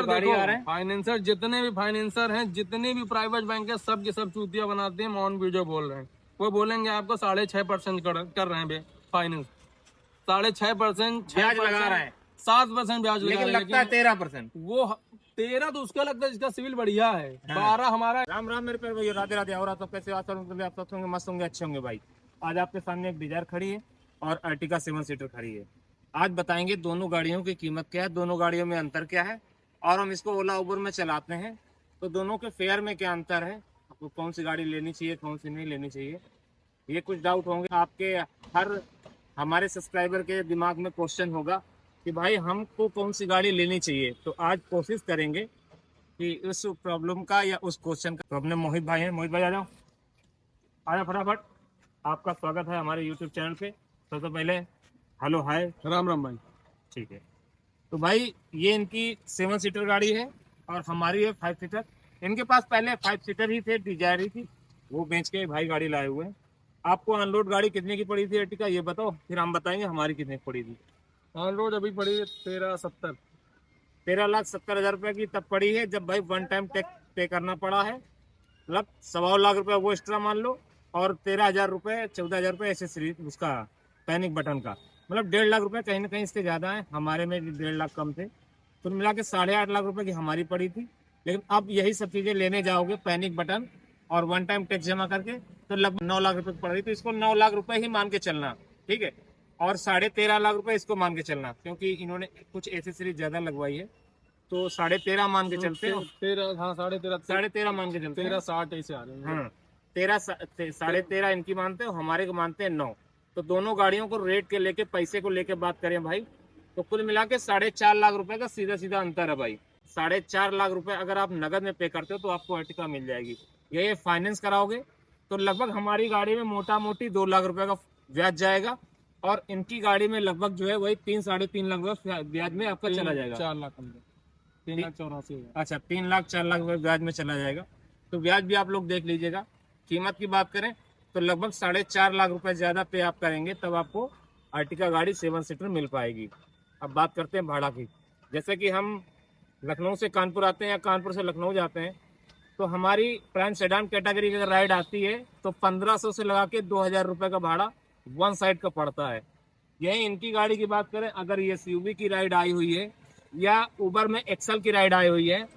गाड़ी आ रहे हैं। फाइनेंसर जितने भी फाइनेंसर हैं, जितने भी प्राइवेट बैंक है, सब के सब चूतिया बनाते हैं। ऑन वीडियो बोल रहे हैं, वो बोलेंगे आपको 6.5% कर रहे हैं फाइनेंस, 6.5%, ब्याज लगा रहे हैं, 7% ब्याज लगा लेकिन रहे हैं, लगता है 13%। वो 13 तो उसका लगता है जिसका सिविल बढ़िया है, 12 हमारा। राम राम मेरे प्यारे भाई, राधे राधे। और आप सब कैसे? आप सब होंगे, मस्त होंगे, अच्छे होंगे भाई। आज आपके सामने एक डिजायर खड़ी है और अर्टिगा 7 सीटर खड़ी है। आज बताएंगे दोनों गाड़ियों की कीमत क्या है, दोनों गाड़ियों में अंतर क्या है, और हम इसको ओला उबर में चलाते हैं तो दोनों के फेयर में क्या अंतर है, आपको कौन सी गाड़ी लेनी चाहिए, कौन सी नहीं लेनी चाहिए, ये कुछ डाउट होंगे आपके। हर हमारे सब्सक्राइबर के दिमाग में क्वेश्चन होगा कि भाई हमको कौन सी गाड़ी लेनी चाहिए। तो आज कोशिश करेंगे कि उस प्रॉब्लम का या उस क्वेश्चन का। तो अपने मोहित भाई हैं, मोहित भाई आ जाओ, फटाफट। आपका स्वागत है हमारे यूट्यूब चैनल पे। सबसे पहले हेलो हाय। राम राम भाई। ठीक है, तो भाई ये इनकी 7 सीटर गाड़ी है और हमारी है 5 सीटर। इनके पास पहले 5 सीटर ही थे, डिजायर ही थी, वो बेच के भाई गाड़ी लाए हुए हैं। आपको अनलोड गाड़ी कितने की पड़ी थी अर्टिगा, ये बताओ, फिर हम बताएंगे हमारी कितने की पड़ी थी। ऑन-रोड अभी पड़ी है 13,70। 13,70,000 रुपए की तब पड़ी है जब भाई वन टाइम टैक्स पे करना पड़ा है, मतलब 1.25 लाख रुपए वो एक्स्ट्रा मान लो, और 13,000 रुपए 14,000 रुपए एसेसरीज उसका पैनिक बटन का, मतलब 1.5 लाख रुपए कहीं ना कहीं इसके ज्यादा है। हमारे में 1.5 लाख कम थे, तो मिला के 8.5 लाख रुपए की हमारी पड़ी थी। लेकिन अब यही सब चीजें लेने जाओगे, पैनिक बटन और वन टाइम टैक्स जमा करके, तो लगभग 9 लाख रुपए की पड़ रही। तो इसको 9 लाख रुपए ही मान के चलना, ठीक है। और 13.5 लाख रुपए इसको मान के चलना, क्योंकि इन्होंने कुछ एसेसरीज ज्यादा लगवाई है, तो 13.5 मान के चलते हो। 13, हाँ 13.5, 13.5 मान के चलते हैं। 13.60 ऐसे आ रहे हैं। हाँ, 13 इनकी मानते हो, हमारे को मानते हैं 9। तो दोनों गाड़ियों को रेट के लेके, पैसे को लेके बात करें भाई, तो कुल मिला के 4.5 लाख रुपए का सीधा सीधा अंतर है भाई। 4.5 लाख रुपए अगर आप नगद में पे करते हो तो आपको अर्टिगा मिल जाएगी। ये फाइनेंस कराओगे तो लगभग हमारी गाड़ी में मोटा मोटी 2 लाख रुपए का ब्याज जाएगा, और इनकी गाड़ी में लगभग जो है वही 3-3.5 लाख रुपए ब्याज में आपका चला जाएगा। 4 लाख 3,84,000। अच्छा, 3-4 लाख रुपए ब्याज में चला जाएगा। तो ब्याज भी आप लोग देख लीजिएगा। कीमत की बात करें तो लगभग 4.5 लाख रुपए ज्यादा पे आप करेंगे, तब आपको अर्टिगा गाड़ी 7 सीटर मिल पाएगी। अब बात करते हैं भाड़ा की। जैसे कि हम लखनऊ से कानपुर आते हैं या कानपुर से लखनऊ जाते हैं, तो हमारी प्राइम सेडान कैटेगरी की अगर राइड आती है तो 1500 से लगा के 2,000 रुपए का भाड़ा वन साइड का पड़ता है। यही इनकी गाड़ी की बात करें, अगर ये SUV की राइड आई हुई है या उबर में एक्सल की राइड आई हुई है,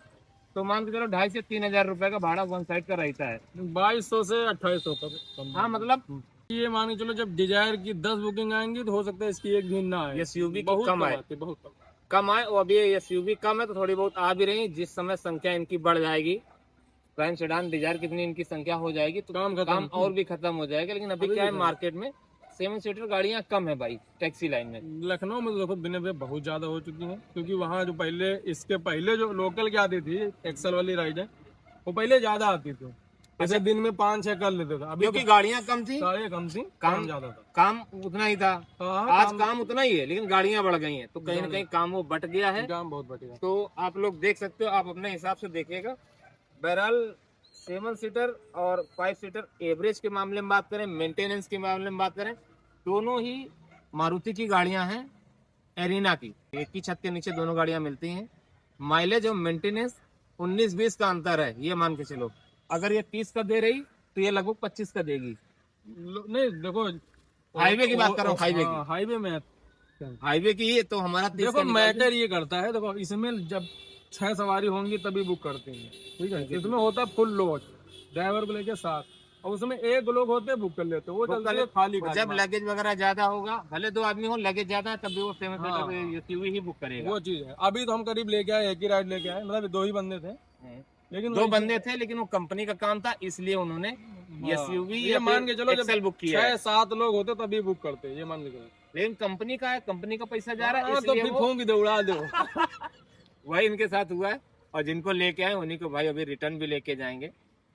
तो मान के चलो 2,500 से 3,000 रुपए का भाड़ा वन साइड का रहता है। 2200 से 2800 तक। हाँ, मतलब ये मान के चलो जब डिजायर की 10 बुकिंग आएंगी तो हो सकता है इसकी एक भी ना आए। SUV बहुत कम आए, बहुत कम आए। और अभी SUV कम है तो थोड़ी बहुत आ भी रही, जिस समय संख्या इनकी बढ़ जाएगी, प्राइम सेडान डिजायर कितनी इनकी संख्या हो जाएगी तो काम और भी खत्म हो जाएगा। लेकिन अभी क्या है, मार्केट में 7 सीटर गाड़ियां कम है भाई, टैक्सी लाइन में। लखनऊ में तो देखो दिन पे बहुत ज्यादा हो चुकी हैं, क्योंकि वहाँ जो पहले, इसके पहले जो लोकल की आती थी एक्सल वाली राइड है, वो पहले ज्यादा आती थी। ऐसे दिन में 5-6 कर लेते थे। अभी क्योंकि गाड़ियां कम थी, गाड़ियाँ कम थी, काम ज्यादा था। काम उतना ही था। आज काम उतना ही है, लेकिन गाड़ियां बढ़ गई हैं, तो कहीं ना कहीं काम वो बट गया है। काम बहुत बढ़िया। तो आप लोग देख सकते हो, आप अपने हिसाब से देखिएगा। बहरहाल 7 सीटर और 5 सीटर एवरेज के मामले में बात करें, मेंटेनेंस के मामले में बात करें, दोनों ही मारुति की गाड़ियां हैं, एरिना की। एक ही छत के नीचे दोनों गाड़ियां मिलती हैं। माइलेज और मेंटेनेंस 19-20 का अंतर है, ये मान के चलो। अगर ये 30 का दे रही तो ये लगभग 25 का देगी। नहीं देखो, हाईवे की बात कर रहा हूँ, हाईवे की, हाईवे में हाईवे की है तो हमारा 30 देखो मैटर ये करता है। देखो इसमें जब 6 सवारी होंगी तभी बुक करते हैं, ठीक है। इसमें होता है फुल लोड, ड्राइवर को लेके साथ, और उसमें एक लोग होते हैं बुक कर लेते हैं, वो चलते हैं खाली। जब लगेज वगैरह ज्यादा होगा, भले 2 आदमी हो, लगेज ज्यादा है, तब भी वो 7 सीटर SUV ही बुक करेगा। वो चीज है। अभी तो हम करीब लेके आए, एक ही राइड लेके आए, मतलब 2 ही बंदे थे, लेकिन 2 बंदे थे, लेकिन वो कंपनी का काम था, इसलिए उन्होंने SUV ये मान के चलो एक्सेल बुक किया। 6-7 लोग होते तभी बुक करते हैं, ये मान के चलो। लेकिन कंपनी का है, कंपनी का पैसा जा रहा है, तो इसलिए फिर फोन दे, उड़ा दो। वही इनके साथ हुआ है। और जिनको लेके आए उन्हीं को भाई अभी रिटर्न भी लेके जाएंगे।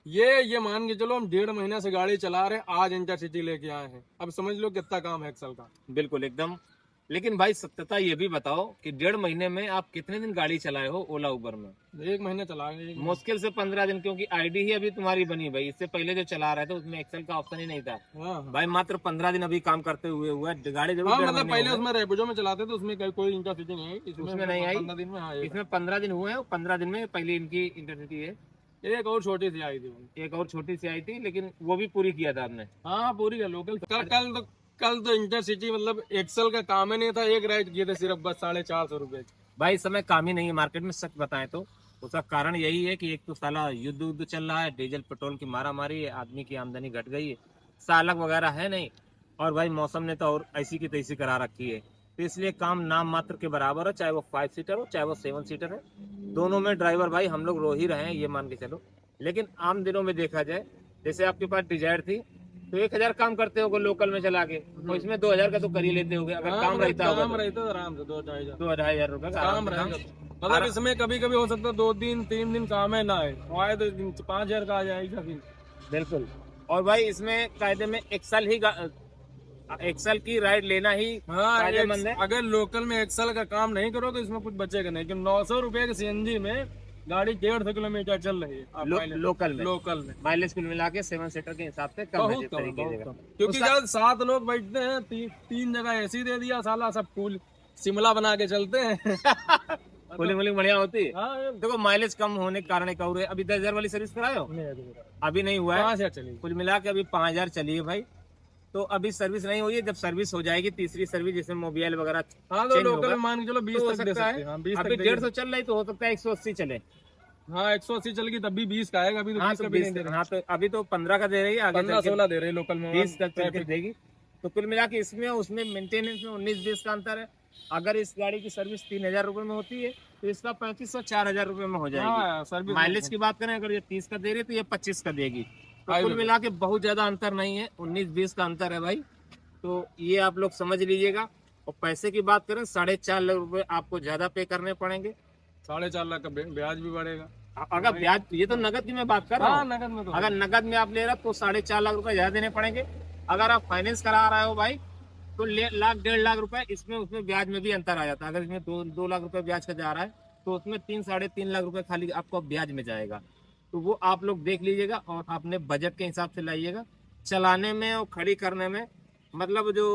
ये मान के चलो हम 1.5 महीने से गाड़ी चला रहे हैं, आज इंटरसिटी लेके आए हैं। अब समझ लो कितना काम है एक्सल का। बिल्कुल एकदम लेकिन भाई सत्यता ये भी बताओ कि 1.5 महीने में आप कितने दिन गाड़ी चलाए हो ओला उबर में? 1 महीने चला गए। मुश्किल से 15 दिन, क्योंकि आईडी ही अभी तुम्हारी बनी भाई। इससे पहले जो चला रहे थे उसमें एक्सेल का ऑप्शन ही नहीं था हाँ भाई। मात्र 15 दिन अभी काम करते हुए हुआ है। गाड़ी जरूर हाँ, 1.5 मतलब महीने पहले हुए। उसमें रेपिडो में चलाते थे, उसमें कोई इंटरसिटी नहीं है, उसमें नहीं आई। 15 दिन में। हाँ इसमें 15 दिन हुए हैं। 15 दिन में पहली इनकी इंटरसिटी है। एक और छोटी सी आई थी। एक और छोटी सी आई थी, लेकिन वो भी पूरी किया था आपने। हाँ पूरी है लोकल। कल तो इंटरसिटी मतलब एक्सल का काम ही नहीं था, एक राइड किए थे सिर्फ, बस 450 रुपए। भाई इस समय काम ही नहीं है मार्केट में, सच बताएं तो। उसका कारण यही है कि एक तो साला युद्ध उद्ध चल रहा है, डीजल पेट्रोल की मारा मारी है, आदमी की आमदनी घट गई है, सालक वगैरह है नहीं। और भाई मौसम ने तो और ऐसी की तैसी करा रखी है। तो इसलिए काम नाम मात्र के बराबर है, चाहे वो 5 सीटर हो चाहे वो 7 सीटर है। दोनों में ड्राइवर भाई हम लोग रो ही रहे हैं, ये मान के चलो। लेकिन आम दिनों में देखा जाए, जैसे आपके पास डिजायर थी तो 1000 काम करते होगे लोकल में चला के, तो इसमें 2000 का तो कर ही लेते होगे अगर हाँ, काम रहता होगा। काम रहता है आराम से 2-2.5 2-2.5 रुपए का काम आराम रहेगा। से मतलब इसमें कभी कभी हो सकता है 2-3 दिन काम है ना है, आए तो 5,000 का आ जाएगा फिर। बिल्कुल। और भाई इसमें कायदे में एक्सल ही एक्सल की राइड लेना ही हाँ फायदेमंद है। अगर लोकल में एक्सल का काम नहीं करो तो इसमें कुछ बचेगा नहीं, क्योंकि 900 रुपए के सीएनजी में गाड़ी 150 किलोमीटर चल रही है आप लोकल में माइलेज कुल मिला के 7 सीटर के हिसाब से कम है बहुत जिस कम, तरीके बहुत से। कम। क्योंकि जब 7 लोग बैठते हैं, तीन जगह एसी दे दिया साला, सब फूल शिमला बना के चलते हैं। कूलिंग वूलिंग बढ़िया होती है। हाँ देखो माइलेज कम होने के कारण एक और है, अभी 10,000 वाली सर्विस कराए हो? अभी नहीं हुआ है। 5,000 चली। कुल मिला के अभी 5,000 चली है भाई। तो अभी सर्विस नहीं हुई है, जब सर्विस हो जाएगी तीसरी सर्विस जिसमें मोबाइल वगैरह हाँ तो change लोकल होगा, में मान के चलो 20 तो हो तक दे सकता सकते है। हैं। हाँ 20 अभी तक 150 चल रही तो हो सकता है 180 चले। हाँ 180 चल गई, तब भी 20 का आएगा। अभी तो हाँ 20 तो का भी नहीं 20, दे रहे। हाँ तो अभी तो 15 का दे रही है, आगे 15-16 दे रहे लोकल में। 20 तक चल के देगी। तो कुल मिला के इसमें उसमें मेंटेनेंस में 19-20 का अंतर है। अगर इस गाड़ी की सर्विस 3,000 रुपए में होती है तो इसका 3,500-4,000 रुपए में हो जाएगी। हाँ सर्विस माइलेज की बात करें, अगर ये 30 का दे रही है तो ये 25 का देगी। तो हाईवे कुल में। मिला के बहुत ज्यादा अंतर नहीं है, 19-20 का अंतर है भाई। तो ये आप लोग समझ लीजिएगा। और पैसे की बात करें, 4.5 लाख रुपए आपको ज्यादा पे करने पड़ेंगे। 4.5 लाख का ब्याज भी बढ़ेगा। अगर ब्याज, ये तो नगद की मैं बात कर रहा हाँ हूँ। नगद में तो अगर नगद में आप ले रहे हो तो 4.5 लाख रुपए ज्यादा देने पड़ेंगे। अगर आप फाइनेंस करा रहे हो भाई तो 1.5 लाख रुपए इसमें उसमें ब्याज में भी अंतर आ जाता है। अगर इसमें 2 लाख रुपए ब्याज का जा रहा है तो उसमें 3-3.5 लाख रुपए खाली आपको ब्याज में जाएगा। तो वो आप लोग देख लीजिएगा और अपने बजट के हिसाब से लाइएगा। चलाने में और खड़ी करने में, मतलब जो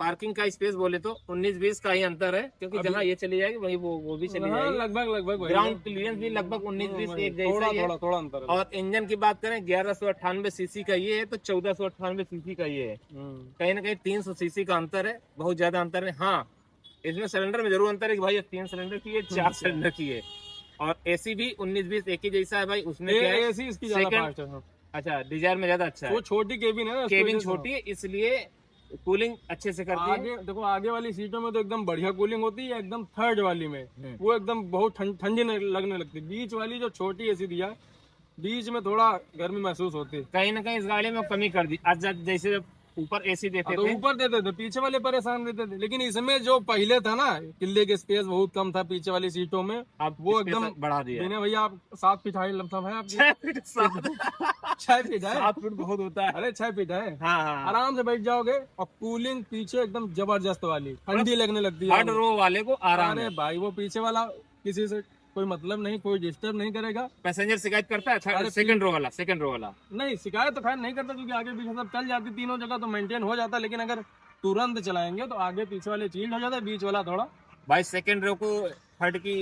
पार्किंग का स्पेस बोले तो 19-20 का ही अंतर है, क्योंकि जहाँ ये चली जाएगी वही वो भी चली हाँ जाएगी। लगभग वही ग्राउंड क्लियरेंस भी लगभग 19-20 एक जैसा ही है। थोड़ा अंतर है। और इंजन की बात करें, 1198 सीसी का ये है तो 1498 सीसी का ये है। कहीं ना कहीं 300 सीसी का अंतर है, बहुत ज्यादा अंतर है। हाँ इसमें सिलेंडर में जरूर अंतर है कि भाई ये 3 सिलेंडर की है, 4 सिलेंडर की है। और एसी भी 19-20 एक ही जैसा है भाई। उसमें क्या है, एसी इसकी ज्यादा Second- फास्ट है। अच्छा डिजायर में ज्यादा अच्छा है। वो छोटी केबिन है ना, केबिन छोटी है इसलिए कूलिंग अच्छे से करती है। आगे देखो, आगे वाली सीटों में तो एकदम बढ़िया कूलिंग होती है, एकदम थर्ड वाली में वो एकदम बहुत ठंडी लगने लगती है। बीच वाली जो छोटी एसी दिया है, बीच में थोड़ा गर्मी महसूस होती है। कहीं ना कहीं इस गाड़ी में कमी कर दी। आज जैसे ऊपर एसी देते तो थे, ऊपर देते थे, पीछे वाले परेशान देते थे। लेकिन इसमें जो पहले था ना, किले के स्पेस बहुत कम था पीछे वाली सीटों में, अब वो space एकदम बढ़ा दिया है। बिना भैया आप 7 फीट हाइट लमसम है आपकी। 6 फीट 7 6 फीट है। 7 फीट बहुत होता है। अरे 6 फीट है। हाँ हाँ। आराम से बैठ जाओगे। और कूलिंग पीछे एकदम जबरदस्त वाली, ठंडी लगने लगती है। थर्ड रो वाले को आराम अरे है। भाई वो पीछे वाला किसी से कोई मतलब नहीं, कोई डिस्टर्ब नहीं करेगा। पैसेंजर शिकायत करता है? अरे सेकंड रो वाला नहीं, शिकायत तो खैर नहीं करता, क्योंकि आगे पीछे सब चल जाती, तीनों जगह तो मेंटेन हो जाता। लेकिन अगर तुरंत चलाएंगे तो आगे पीछे वाले चील्ड हो जाता है, बीच वाला थोड़ा। भाई सेकंड रो को, थर्ड की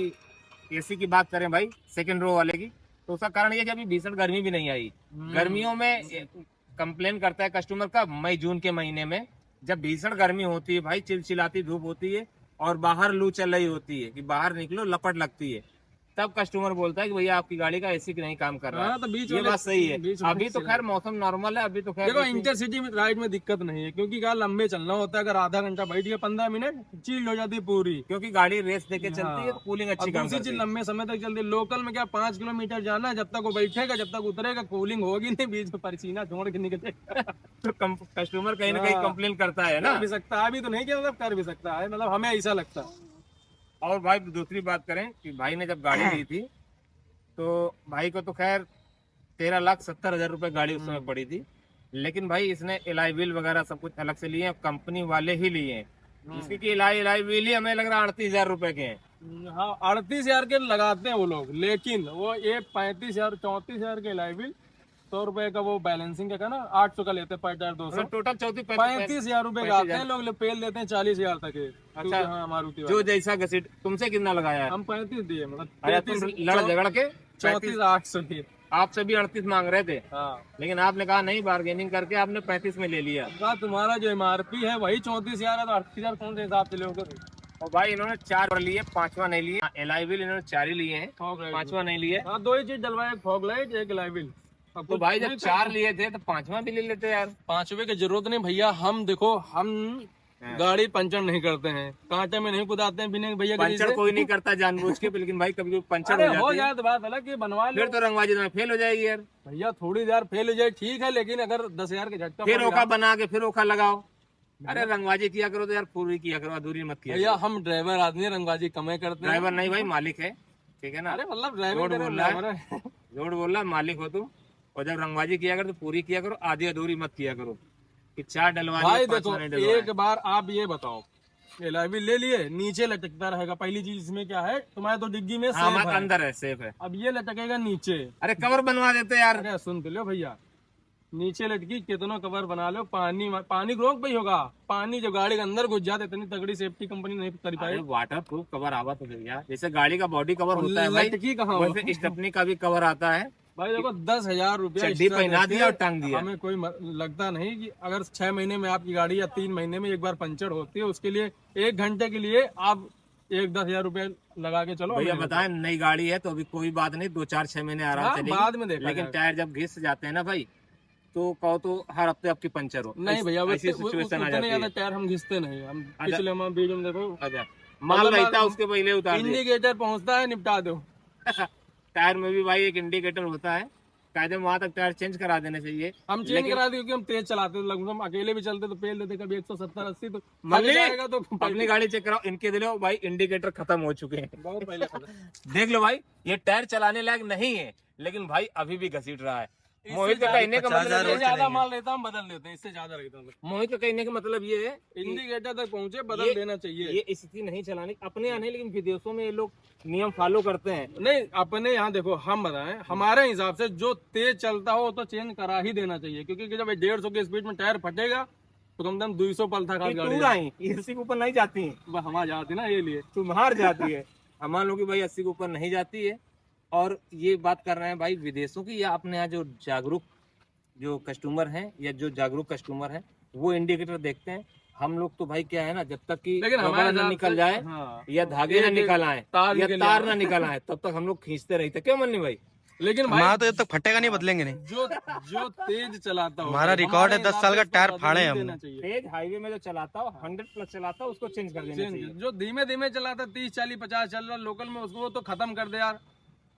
एसी की बात करें भाई, सेकंड रो वाले की, तो उसका कारण ये कि अभी भीषण गर्मी भी नहीं आई। गर्मियों में कंप्लेन करता है कस्टमर का, मई जून के महीने में जब भीषण गर्मी होती है भाई, चिलचिलाती धूप होती है और बाहर लू चल रही होती है कि बाहर निकलो लपट लगती है, तब कस्टमर बोलता है कि भैया आपकी गाड़ी का एसी नहीं काम कर रहा है। हाँ, तो बीच ये वाले- बात सही है। बीच वाले अभी तो खैर मौसम नॉर्मल है, अभी तो खैर देखो इंटरसिटी में राइड में दिक्कत नहीं है, क्योंकि क्या लंबे चलना होता है। अगर आधा घंटा बैठ गया, 15 मिनट चिल्ड हो जाती है पूरी। क्योंकि गाड़ी रेस देके चलती है तो कूलिंग और अच्छी काम दूसरी करती चीज है। लंबे समय तक चलती है। लोकल में क्या 5 किलोमीटर जाना है, जब तक वो बैठेगा, जब तक उतरेगा, कूलिंग होगी नहीं, बीच में पसीना छोड़ के निकलेगा। तो कस्टमर कहीं ना कहीं कंप्लेन करता है ना। कर भी सकता है, अभी तो नहीं किया, मतलब कर भी सकता है, मतलब हमें ऐसा लगता है। और भाई दूसरी बात करें कि भाई ने जब गाड़ी ली थी तो भाई को तो खैर 13,70,000 रुपए गाड़ी उस समय पड़ी थी। लेकिन भाई इसने एलआई बिल वगैरह सब कुछ अलग से लिए हैं, कंपनी वाले ही लिए हैं। इसकी की इलाई व्हील ही हमें लग रहा है 38,000 रुपए के हैं। हाँ 38,000 के लगाते हैं वो लोग, लेकिन वो ये 35,000 34,000 के लाइबिल, 100 रुपए का वो बैलेंसिंग का ना 800 का लेते हैं पर टायर 200, टोटल 35,000 रुपए का आते हैं लोग, पेल देते हैं 40,000 तक के। अच्छा, हाँ मारुति जो जैसा घसीट तुमसे कितना लगाया है? हम 35 दिए, मतलब अरे तुम लड़ झगड़ के 34,800 दिए। आपसे भी 38 मांग रहे थे, हाँ लेकिन आपने कहा नहीं, बार्गेनिंग करके आपने 35 में ले लिया। तुम्हारा जो MRP है वही 34,000 है, तो 38,000 कौन से हिसाब से लोगे? और भाई इन्होंने 4 लिए, 5वां नहीं लिए। एलआई व्हील इन्होंने 4 ही लिए हैं, 5वां नहीं लिए। हाँ 2 ही चीज डलवाए, एक फॉग लाइट एक लाइबिल। तो भाई जब 4 लिए थे तो 5वां भी ले लेते यार। 5वें की जरूरत नहीं भैया, हम देखो हम गाड़ी पंचर नहीं करते हैं, कांटे में नहीं कुदाते हैं बिना भैया। पंचर कोई नहीं करता जानबूझ के, लेकिन भाई कभी पंचर हो जाए तो बात अलग कि बनवा लो, फिर तो रंगबाजी में फेल हो जाएगी यार। भैया थोड़ी देर फेल हो जाए ठीक है, लेकिन अगर 10,000 के झटका फिर ओखा बना के फिर ओखा लगाओ। अरे रंगबाजी किया करो तो यार पूरी किया करो, अधूरी मत किया। भैया हम ड्राइवर आदमी रंगबाजी कम करते हैं। ड्राइवर नहीं भाई, मालिक है, ठीक है ना? अरे मतलब रोड बोल रहा है, मालिक हो तुम। और जब रंगबाजी किया करो तो पूरी किया करो, आधी अधूरी मत किया करो कि 4 डलवा भाई। देखो एक बार आप ये बताओ, एलआईवी ले लिए, नीचे लटकता रहेगा। पहली चीज इसमें क्या है, तुम्हारे तो डिग्गी में सेफ है, अंदर है, सेफ है। अब ये लटकेगा नीचे। अरे कवर बनवा देते यार। अरे सुन तो लो भैया, नीचे लटकी कितना कवर बना लो, पानी रोक भाई होगा, पानी जब गाड़ी के अंदर घुस जाते, इतनी तगड़ी सेफ्टी कंपनी नहीं कर पाई। वाटर प्रूफ कवर आवा तो भैया, जैसे गाड़ी का बॉडी कवर होता है भाई, लटकी कहाँ, वैसे स्टेपनी का भी कवर आता है भाई। देखो 10,000 रुपया चड्डी पहना दिया और टांग दिया। हमें कोई लगता नहीं कि अगर 6 महीने में आपकी गाड़ी या 3 महीने में एक बार पंचर होती है, उसके लिए 1 घंटे के लिए आप 10,000 रुपया लगा के चलो। भैया बताएं, नई गाड़ी है तो अभी कोई बात नहीं, 2-4-6 महीने आराम से बाद में देखा, लेकिन टायर जब घिस जाते हैं ना भाई, तो कहो तो हर हफ्ते आपकी पंचर हो। नहीं भैया ऐसी सिचुएशन आ जाती है। टायर हम घिसते नहीं, हम पिछले वीडियो में देखो माल रहता है उसके पहले उतार दो। इंडिकेटर पहुंचता है, निपटा दो। टायर में भी भाई एक इंडिकेटर होता है, कायदे वहां तक टायर चेंज करा देने चाहिए। हम चेंज करा दिए क्योंकि हम तेज चलाते हैं, लगभग हम अकेले भी चलते तो पेल देते कभी 170-80, तो जाएगा। तो अपनी गाड़ी चेक कराओ, इनके दिलो भाई इंडिकेटर खत्म हो चुके हैं बहुत पहले। देख लो भाई, ये टायर चलाने लायक नहीं है, लेकिन भाई अभी भी घसीट रहा है। मोहित का कहने का मतलब ये ज्यादा माल रहता हम बदल देते हैं, इससे ज्यादा रहता है। मोहित का कहने का मतलब ये है, इंडिकेटर तक पहुंचे बदल देना चाहिए। ये स्थिति नहीं चलाने अपने यहाँ नहीं, लेकिन विदेशों में ये लोग नियम फॉलो करते हैं। नहीं अपने यहाँ देखो, हम बताएं हमारे हिसाब से जो तेज चलता हो तो चेंज करा ही देना चाहिए, क्योंकि जब 150 की स्पीड में टायर फटेगा तो कम से कम 200 पल था गाड़ी, अस्सी के ऊपर नहीं जाती, हमारे जाती ना, ये लिए तुम्हार जाती है। हमारे लोग भाई 80 के ऊपर नहीं जाती है। और ये बात कर रहे हैं भाई विदेशों की, या अपने यहाँ जो जागरूक जो कस्टमर हैं या जो जागरूक कस्टमर हैं वो इंडिकेटर देखते हैं। हम लोग तो भाई क्या है ना, जब तक कि रबड़ ना निकल जाए या धागे ना निकल आए या तार ना निकल आए, तब तक हम लोग खींचते रहते। क्यों मन्नी भाई? लेकिन हमारा तो जब तक फटेगा नहीं बदलेंगे नहीं। जो तेज चलाता हो, हमारा रिकॉर्ड है 10 साल का टायर फाड़े हम। तेज हाईवे में जो चलाता हो 100+ चलाता हो उसको चेंज कर देना चाहिए। जो धीमे धीमे चलाता 30, 40, 50 चल रहा लोकल में, उसको तो खत्म कर दे यार,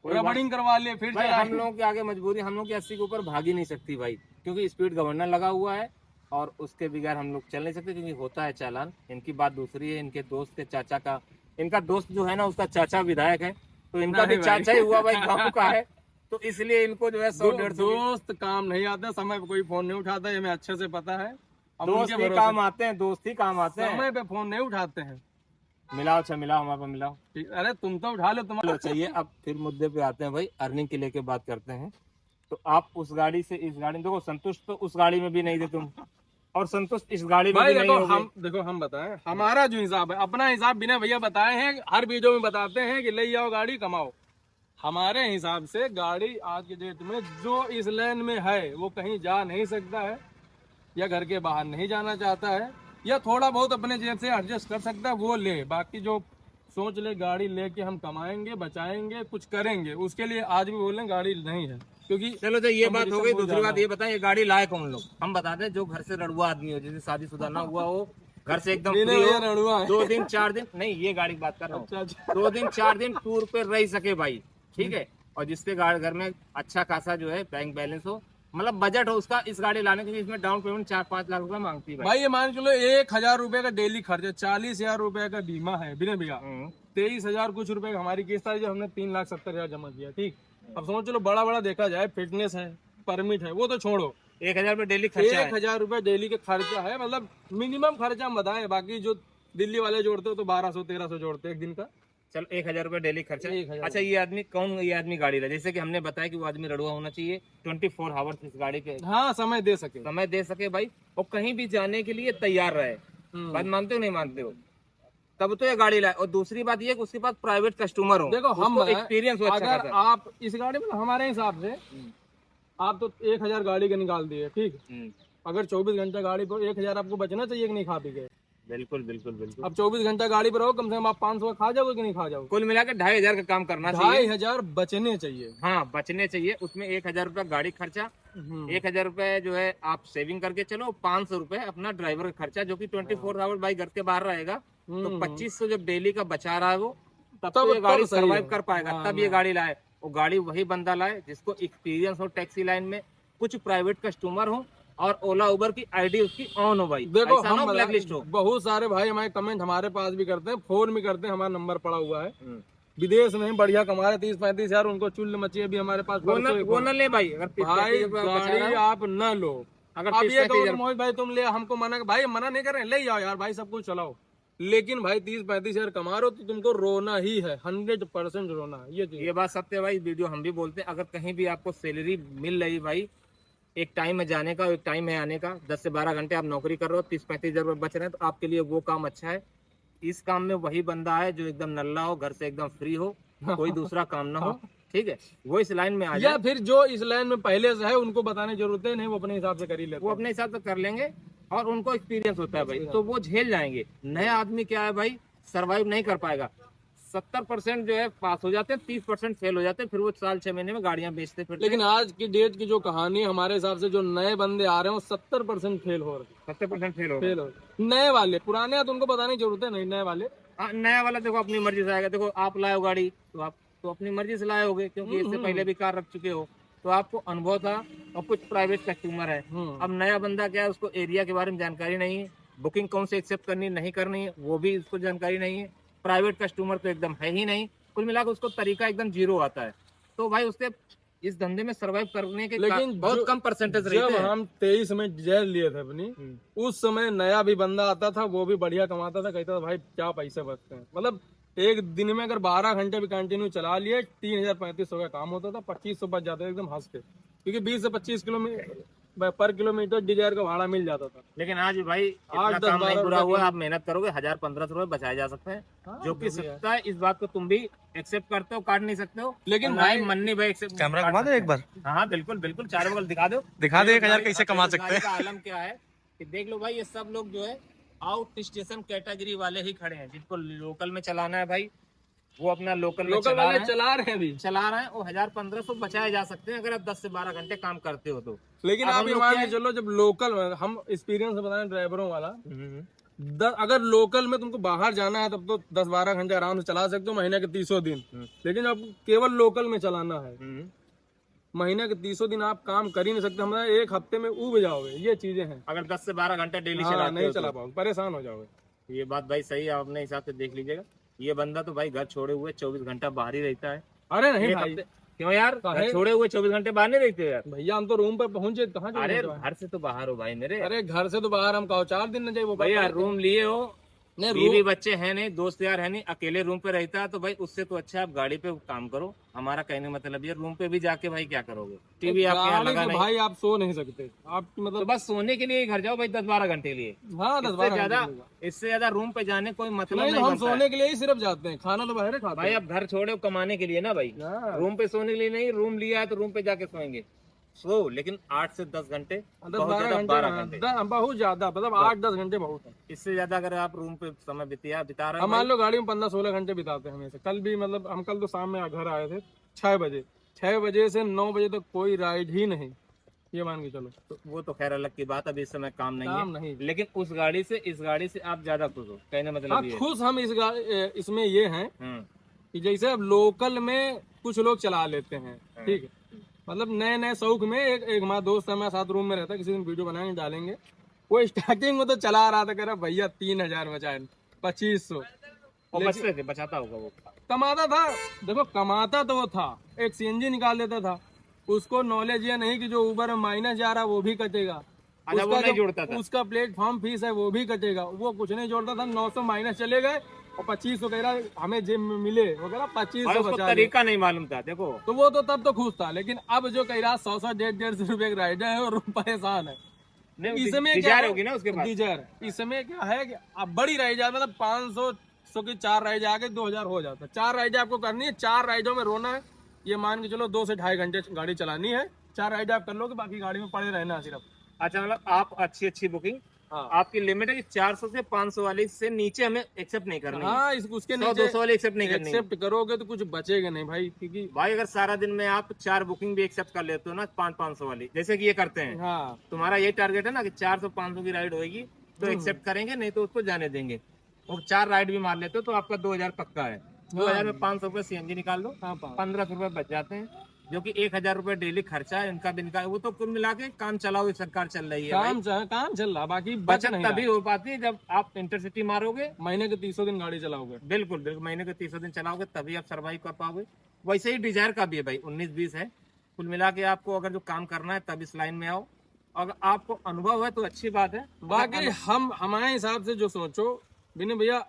रबड़िंग करवा ले फिर। हम लोगों के आगे मजबूरी, हम लोग की 80 के ऊपर भाग ही नहीं सकती भाई, क्योंकि स्पीड गवर्नर लगा हुआ है और उसके बगैर हम लोग चल नहीं सकते, क्योंकि होता है चालान। इनकी बात दूसरी है, इनके दोस्त के चाचा का, इनका दोस्त जो है ना उसका चाचा विधायक है, तो इनका भी चाचा ही हुआ भाई, गाँव का है, तो इसलिए इनको जो है 100-150 दोस्त काम नहीं आते, समय पे कोई फोन नहीं उठाता, ये हमें अच्छे से पता है। दोस्त ही काम आते हैं, दोस्त ही काम आते हैं, समय पे फोन नहीं उठाते हैं। मिलाओ, अच्छा मिलाओ, हमारे पास मिलाओ। अरे तुम तो उठा लो, तुम्हारा चाहिए। अब फिर मुद्दे पे आते हैं भाई, अर्निंग के लेके बात करते हैं। तो आप उस गाड़ी से इस गाड़ी, देखो संतुष्ट तो उस गाड़ी में भी नहीं थे तुम, और संतुष्ट इस गाड़ी में भी नहीं होगे। हम बताएं हमारा जो हिसाब है, अपना हिसाब बिना भैया बताए हैं, हर वीडियो में बताते हैं कि ले आओ गाड़ी कमाओ। हमारे हिसाब से गाड़ी आज के डेट में जो इस लाइन में है वो कहीं जा नहीं सकता है, या घर के बाहर नहीं जाना चाहता है, या थोड़ा बहुत अपने जेब से एडजस्ट कर सकता है, वो ले। बाकी जो सोच ले गाड़ी लेके हम कमाएंगे, बचाएंगे, कुछ करेंगे, उसके लिए आज भी बोलें गाड़ी नहीं है। क्योंकि चलो तो ये बात हो गई। दूसरी बात ये बताएं, ये गाड़ी लाए कौन लोग? हम बताते हैं जो घर से रड़ुआ आदमी हो, जैसे शादीशुदा ना हुआ हो, घर से एकदम फ्री हो, 2 दिन 4 दिन नहीं, ये गाड़ी की बात कर रहा हूँ, 2 दिन 4 दिन टूर पे रह सके भाई, ठीक है। और जिसके घर में अच्छा खासा जो है बैंक बैलेंस हो, मतलब बजट हो उसका, इस गाड़ी लाने के लिए इसमें डाउन पेमेंट 4-5 लाख रुपए मांगती है भाई। ये मान के लो 1,000 रुपए का डेली खर्चा, 40,000 रुपए का बीमा है बिना भैया, 23,000 कुछ रुपए का हमारी किस्त आई, जो हमने 3,70,000 जमा किया, ठीक। अब समझ लो बड़ा बड़ा देखा जाए, फिटनेस है, परमिट है, वो तो छोड़ो, 1,000 रुपए डेली खर्चा है। 1,000 रुपए डेली का खर्चा है, मतलब मिनिमम खर्चा हम बताएं। बाकी जो दिल्ली वाले जोड़ते हो तो 1200-1300 जोड़ते हैं एक दिन का। चलो 1,000 रुपए डेली खर्चा। 1000। अच्छा ये आदमी कौन, ये आदमी गाड़ी रहा, जैसे कि हमने बताया कि वो आदमी रड़ुआ होना चाहिए, 24 आवर्स इस गाड़ी के हाँ, समय दे सके। समय दे सके भाई, और कहीं भी जाने के लिए तैयार रहे। बात मानते हो नहीं मानते हो, तब तो ये गाड़ी लाए। और दूसरी बात ये कि उसके पास प्राइवेट कस्टमर हो, देखो हम एक्सपीरियंस हो अच्छा अगर खासा। आप इस गाड़ी में हमारे हिसाब से आप तो 1000 गाड़ी का निकाल दिए, ठीक। अगर 24 घंटा गाड़ी पर 1000 आपको बचना चाहिए कि नहीं खा पी के? बिल्कुल बिल्कुल बिल्कुल। अब 24 घंटा गाड़ी पर रहो, कम से कम आप 500 खा जाओगे कि नहीं खा जाओगे? कुल मिलाकर 2,500 का काम करना चाहिए। 2,500 बचने चाहिए। हाँ बचने चाहिए, उसमें 1,000 रुपया गाड़ी खर्चा, 1,000 रुपए जो है आप सेविंग करके चलो, 500 रुपए अपना ड्राइवर का खर्चा, जो कि 24 आवर भाई घर के बाहर रहेगा, तो 2500 जब डेली का बचा रहा है वो, तब तो ये गाड़ी सही सर्वाइव है। कर पाएगा। तब ये गाड़ी लाए, वो गाड़ी वही बंदा लाए जिसको एक्सपीरियंस हो टैक्सी लाइन में, कुछ प्राइवेट कस्टमर हो, और ओला उबर की आईडी उसकी ऑन हो भाई। देखो ऐसा ना हम हो ब्लैक लिस्ट हो। बहुत सारे भाई हमारे कमेंट हमारे पास भी करते हैं, फोन भी करते हैं, हमारा नंबर पड़ा हुआ है, विदेश में बढ़िया कमा रहे 30-35 हजार, उनको चुल मची अभी हमारे पास। वो न ले भाई, अगर 30-35 भाई रुपया बचा गाड़ी रहा हो, आप न लो। अगर अब ये 30-35 कहो हजार मोहित भाई तुम ले, हमको मना, भाई मना नहीं कर रहे हैं, ले जाओ यार भाई, सब कुछ चलाओ, लेकिन भाई 30-35 हजार कमा रहे हो तो तुमको रोना ही है, 100% रोना है। ये बात सत्य है भाई, वीडियो हम भी बोलते हैं। अगर कहीं भी आपको सैलरी मिल रही भाई, एक टाइम है जाने का, एक टाइम है आने का, 10 से 12 घंटे आप नौकरी कर रहे हो, 30-35 हजार रुपये बच रहे हैं, तो आपके लिए वो काम अच्छा है। इस काम में वही बंदा है जो एकदम नल्ला हो, घर से एकदम फ्री हो, कोई दूसरा काम ना हो, ठीक है, वो इस लाइन में आ या जाए। फिर जो इस लाइन में पहले से है उनको बताने की जरूरत है नहीं, वो अपने हिसाब से कर ही लेते वो हैं। अपने हिसाब से कर लेंगे, और उनको एक्सपीरियंस होता है भाई, तो वो झेल जाएंगे। नया आदमी क्या है भाई, सरवाइव नहीं कर पाएगा। 70% जो है पास हो जाते हैं, 30% फेल हो जाते हैं, फिर वो साल 6 महीने में गाड़ियां बेचते फिरते हैं। लेकिन आज की डेट की जो कहानी है, हमारे हिसाब से जो नए बंदे आ रहे हैं वो 70% फेल हो रहे 70% फेल हो फेल हो रहे। नए वाले, पुराने तो उनको बताने की जरूरत है नहीं, नए वाले। हाँ, नया वाला देखो अपनी मर्जी से आएगा। देखो आप लाए हो गाड़ी, तो आप तो अपनी मर्जी से लाए होगे, क्योंकि इससे पहले भी कार रख चुके हो, तो आपको अनुभव था, और कुछ प्राइवेट कस्टमर है। अब नया बंदा क्या है, उसको एरिया के बारे में जानकारी नहीं है, बुकिंग कौन से एक्सेप्ट करनी नहीं करनी है वो भी उसको जानकारी नहीं है, प्राइवेट कस्टमर तो एकदम है ही नहीं, कुल मिलाकर उसको तरीका एकदम जीरो आता है। तो भाई उससे इस धंधे में सरवाइव करने के लेकिन बहुत कम परसेंटेज रहते जब हैं। हम 23 में जेल लिए थे अपनी, उस समय नया भी बंदा आता था, वो भी बढ़िया कमाता था, कहता था भाई क्या पैसे बचते हैं, मतलब एक दिन में अगर 12 घंटे भी कंटिन्यू चला लिए 3000-3500 का काम होता था, 2500 बच जाते एकदम हंस के, क्योंकि 20 से 25 किलोमीटर पर किलोमीटर डिजायर का भाड़ा मिल जाता था। लेकिन आज भाई इतना 8-10 काम नहीं बुरा रुपए हुआ, आप मेहनत करोगे 1000-1500 रुपए बचाए जा सकते हैं, हाँ, जो कि जो भी है। सत्ता है। इस बात को तुम भी एक्सेप्ट करते हो, काट नहीं सकते हो, लेकिन और भाई मन्नी भाई एक्सेप्ट। कैमरा घुमा दो एक बार, हाँ बिल्कुल बिल्कुल, चारों बगल दिखा दो, दिखा दो 1,000 गाड़ी- कैसे कमा सकते गाड़ी हैं। का आलम क्या है कि देख लो भाई, ये सब लोग जो है आउट स्टेशन कैटेगरी वाले ही खड़े हैं, जिनको लोकल में चलाना है भाई, वो अपना लोकल में लोकल चला वाले रहे हैं, चला रहे हैं अभी, चला रहे हैं, वो 1000-1500 बचाए जा सकते हैं अगर आप 10 से 12 घंटे काम करते हो तो। लेकिन अब आप हम ये लोग मान क्या के चलो, जब लोकल में हम एक्सपीरियंस बताएं ड्राइवरों वाला, अगर लोकल में तुमको बाहर जाना है तब तो 10-12 घंटे आराम से चला सकते हो, महीने के 300 दिन। लेकिन जब केवल लोकल में चलाना है, महीने के 300 दिन आप काम कर ही नहीं सकते, हमारे एक हफ्ते में उब जाओगे, ये चीजें हैं। अगर 10 से 12 घंटे डेली हाँ, चलाते नहीं हो चला तो। पाओगे, परेशान हो जाओगे। ये बात भाई सही है, आप अपने हिसाब से देख लीजिएगा। ये बंदा तो भाई घर छोड़े हुए 24 घंटा बाहर ही रहता है। अरे नहीं एक भाई, हफ्ते क्यों यार, काहे? घर छोड़े हुए 24 घंटे बाहर नहीं रहते यार। भैया हम तो रूम पर पहुंचे, कहाँ अरे जाएंगे? घर से तो बाहर हो भाई मेरे। अरे घर से तो बाहर हम कहो 4 दिन न जाए, वो भैया रूम लिए हो, नहीं, बीवी बच्चे हैं नहीं, दोस्त यार है नहीं, अकेले रूम पे रहता है, तो भाई उससे तो अच्छा आप गाड़ी पे काम करो। हमारा कहने मतलब ये, रूम पे भी जाके भाई क्या करोगे, टीवी आपके यहाँ गाड़ी लगा में नहीं, भाई आप सो नहीं सकते, आप तो मतलब बस सोने के लिए ही घर जाओ भाई 10-12 घंटे के लिए। हाँ 10-12 ज्यादा, घंटे इससे ज्यादा रूम पे जाने कोई मतलब नहीं, नहीं तो हम बनता है। सोने के लिए ही सिर्फ जाते हैं, खाना तो बाहर ही खाते भाई हैं। आप घर छोड़े हो कमाने के लिए ना भाई, हाँ। रूम पे सोने के लिए नहीं, रूम लिया है तो रूम पे जाके सोएंगे, सो लेकिन 8 से 10 घंटे, बहुत 10-12 ज्यादा घंटे, 12 हाँ, घंटे, बहुत ज्यादा, मतलब 8-10 घंटे बहुत है। इससे ज्यादा अगर आप रूम पे समय बिता रहे हम हो मान लो गाड़ी में 15-16 घंटे बिताते हैं हमेशा। कल भी मतलब हम कल तो शाम में घर आए थे 6 बजे, 6 बजे से 9 बजे तक कोई राइड ही नहीं, ये मान के चलो। तो वो तो खैर अलग की बात, अभी इस समय काम नहीं काम है, नहीं। लेकिन उस गाड़ी से इस गाड़ी से आप ज्यादा खुश हो, कहने हाँ, मतलब ये खुश हम इसमें ये हैं हम्म, कि जैसे अब लोकल में कुछ लोग चला लेते हैं, ठीक है, मतलब नए नए शौक में। एक हमारा दोस्त है, हमारे साथ रूम में रहता है, किसी दिन वीडियो बनाएंगे डालेंगे, वो स्टार्टिंग में तो चला रहा था, कह रहा भैया 3000 बचाए, 2500 और बचते थे, बचाता होगा वो। कमाता था। देखो कमाता तो वो था, एक सीएनजी निकाल देता था, उसको नॉलेज ये नहीं कि जो ऊबर में माइनस जा रहा वो भी कटेगा, अच्छा, वो उसका नहीं जो जोड़ता था। उसका प्लेटफॉर्म फीस है वो भी कटेगा, वो कुछ नहीं जोड़ता था। 900 माइनस चले गए और 2500 कह रहा हमें जिम में मिले वगैरह, भाई 2500 उसको बचा लिए। तरीका नहीं मालूम था, देखो। तो वो तो तब तो खुश था, लेकिन अब जो कह रहा 100 150 रुपए का राइडर है और परेशान है। नहीं, इसमें क्या डिजायर है, होगी ना उसके पास। डीजर इसमें क्या है कि अब बड़ी राइड मतलब 500 की 4 राइड आके 2000 हो जाता है। 4 राइड आपको करनी है, 4 राइडों में रोना है। ये मान के चलो 2 से 2.5 घंटे गाड़ी चलानी है, 4 राइड आप कर लोगे, बाकी गाड़ी में पड़े रहना है सिर्फ। अच्छा, मतलब आप अच्छी बुकिंग, हाँ आपकी लिमिट है कि 400 से 500 वाली से नीचे हमें एक्सेप्ट नहीं करनी है। हाँ, उसके 100 नीचे 200 वाली एक्सेप्ट नहीं करनी है। एक्सेप्ट करोगे तो कुछ बचेगा नहीं भाई, क्योंकि भाई अगर सारा दिन में आप 4 बुकिंग भी एक्सेप्ट कर लेते हो ना 500 वाली, जैसे कि ये करते हैं, हाँ तुम्हारा ये टारगेट है ना कि 400 500 की राइड होगी तो एक्सेप्ट करेंगे, नहीं तो उसको जाने देंगे। और 4 राइड भी मार लेते हो तो आपका 2000 पक्का है। 2000 में 500 रुपये सीएनजी निकाल लो, हाँ 1500 रुपये बच जाते हैं, जो कि 1000 रुपये डेली खर्चा है इनका दिन का। वो तो कुल मिला के काम चलाओ सरकार चल रही है भाई। काम चल रहा, बाकी बच बचत नहीं तभी रहा। हो पाती है जब आप इंटरसिटी मारोगे। महीने के 300 दिन गाड़ी चलाओगे। बिल्कुल बिल्कुल, महीने के 300 दिन चलाओगे तभी आप सर्वाइव कर पाओगे। वैसे ही डिजायर का भी है भाई, 19-20 है। कुल मिला के आपको अगर जो काम करना है तब इस लाइन में आओ। अगर आपको अनुभव है तो अच्छी बात है। बाकी हम हमारे हिसाब से जो सोचो विनय भैया,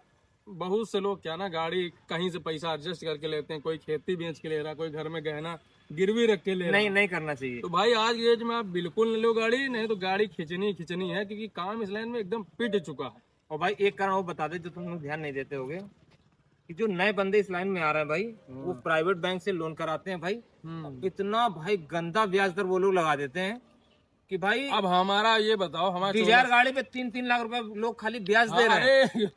बहुत से लोग क्या ना गाड़ी कहीं से पैसा एडजस्ट करके लेते हैं, कोई खेती बेच के ले रहा, कोई घर में गहना गिरवी रख के ले रहा। नहीं नहीं करना चाहिए। तो भाई आज की एज में आप बिल्कुल नहीं लो गाड़ी, नहीं तो गाड़ी खिंचनी है, क्योंकि काम इस लाइन में एकदम पिट चुका है। और भाई एक कारण वो बता दे जो तुम लोग ध्यान नहीं देते होगे, कि जो नए बंदे इस लाइन में आ रहे हैं भाई, वो प्राइवेट बैंक से लोन कराते हैं भाई। इतना भाई गंदा ब्याज दर वो लोग लगा देते हैं कि भाई अब हमारा ये बताओ, हमारा डिजायर गाड़ी पे 3-3 लाख रुपए लोग खाली ब्याज दे रहे हैं। अरे